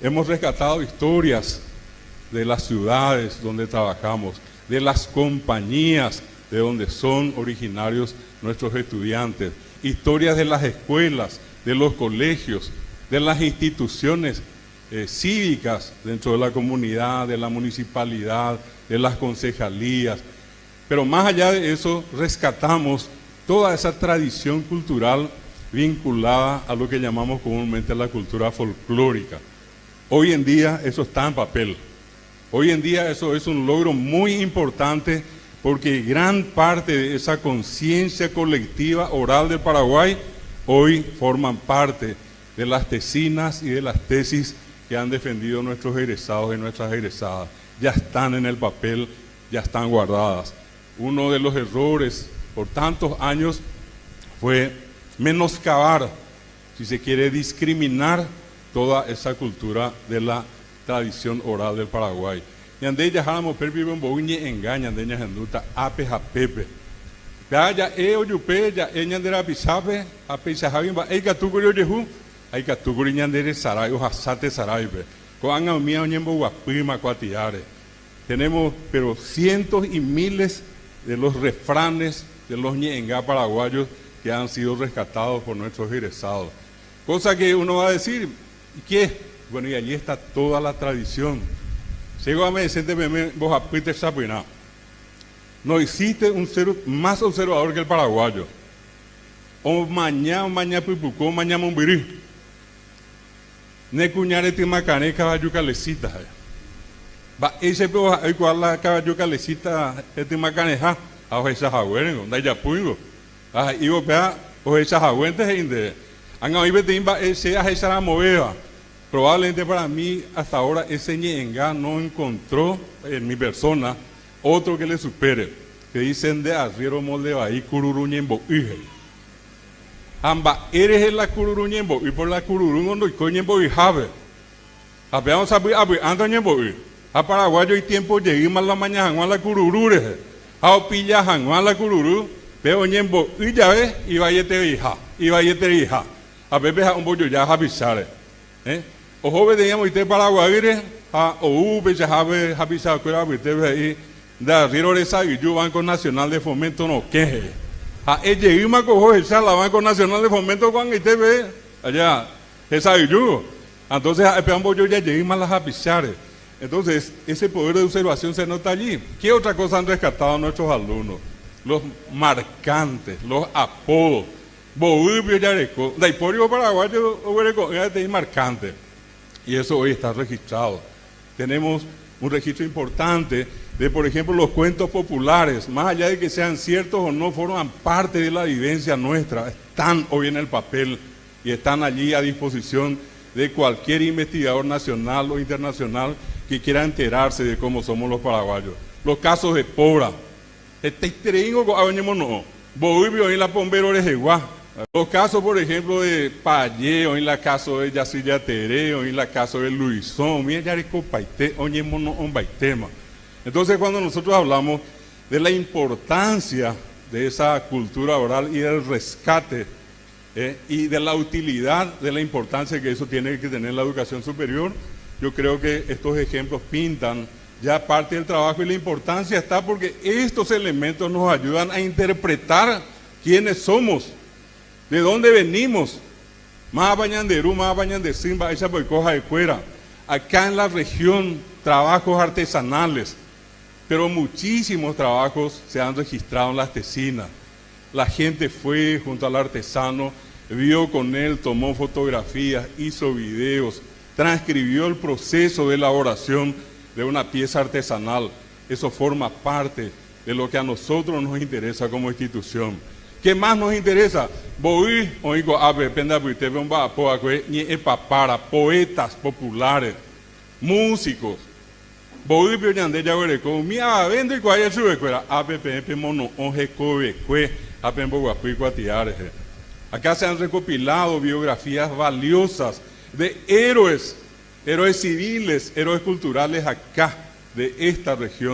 Hemos rescatado historias de las ciudades donde trabajamos, de las compañías de donde son originarios nuestros estudiantes, historias de las escuelas, de los colegios, de las instituciones cívicas dentro de la comunidad, de la municipalidad, de las concejalías. Pero más allá de eso, rescatamos toda esa tradición cultural vinculada a lo que llamamos comúnmente la cultura folclórica. Hoy en día eso está en papel. Hoy en día eso es un logro muy importante porque gran parte de esa conciencia colectiva oral del Paraguay hoy forman parte de las tesinas y de las tesis que han defendido nuestros egresados y nuestras egresadas. Ya están en el papel, ya están guardadas. Uno de los errores por tantos años fue menoscabar, si se quiere, discriminar toda esa cultura de la tradición oral del Paraguay. Y ande ya járamos pervivo en boñe engañan de ñajanduta ape japepe. Ya oyupe ya ñandera pisape ape sahabin ba ei katuguri yehu ai katuguri ñandere saray o hasate saraybe. Coanga mía ñembo guapima cuatiare. Tenemos pero cientos y miles de los refranes de los ñenga paraguayos que han sido rescatados por nuestros egresados. Cosa que uno va a decir, ¿qué? Bueno, y allí está toda la tradición. Llegó a decirte, vos apite sapiná. No existe un ser más observador que el paraguayo. O mañana pipucó, mañana mombirí. Ne cuñare te macane caballo calecita. Va ese pero hay cual la caballo calecita te macaneja. A esa jagüengo, da ya puingo. Ah, y vos vea, o esa jagüente inde. Anga hoy betimba ese a esa la moveda. Probablemente para mí hasta ahora ese ñenga no encontró en mi persona otro que le supere. Que dicen de arriero molde ahí cururuñembo ije. Amba eres la cururuñembo y por la cururungo no coñembo y jave. Apeamos a anda ñembo y. A paraguayo y tiempo llegué más la mañana a la cururure. A pilla a la cururu. Pero ñembo y ya ves y vayete hija. A bebé a un bollo ya javisare. O joven teníamos este paraguayre a o se jabe javisa que era viste ahí da riro esa y yo Banco Nacional de Fomento no queje a ella y ma cojo esa la Banco Nacional de Fomento cuando este ve allá esa y yo entonces esperamos yo ya llegué más las javisare. Entonces ese poder de observación se nota allí. ¿Qué otra cosa han rescatado nuestros alumnos? Los marcantes, los apodos. Boubio Yareco, da Iporio paraguayo es marcante. Y eso hoy está registrado. Tenemos un registro importante de, por ejemplo, los cuentos populares, más allá de que sean ciertos o no, forman parte de la vivencia nuestra, están hoy en el papel y están allí a disposición de cualquier investigador nacional o internacional que quiera enterarse de cómo somos los paraguayos. Los casos de Pobra, Boibio en la Pombero de Jeguá. Los casos, por ejemplo, de Payé, o en la caso de Yacilla Tere, o en la caso de Luisón, entonces cuando nosotros hablamos de la importancia de esa cultura oral y del rescate y de la utilidad de la importancia que eso tiene que tener la educación superior, yo creo que estos ejemplos pintan ya parte del trabajo y la importancia está porque estos elementos nos ayudan a interpretar quiénes somos. ¿De dónde venimos? Más bañanderú, más bañandecimba, esa boicoja de cuera. Acá en la región, trabajos artesanales, pero muchísimos trabajos se han registrado en las tesinas. La gente fue junto al artesano, vio con él, tomó fotografías, hizo videos, transcribió el proceso de elaboración de una pieza artesanal. Eso forma parte de lo que a nosotros nos interesa como institución. ¿Qué más nos interesa? Poetas populares, músicos. Acá se han recopilado biografías valiosas de héroes civiles, héroes culturales acá de esta región.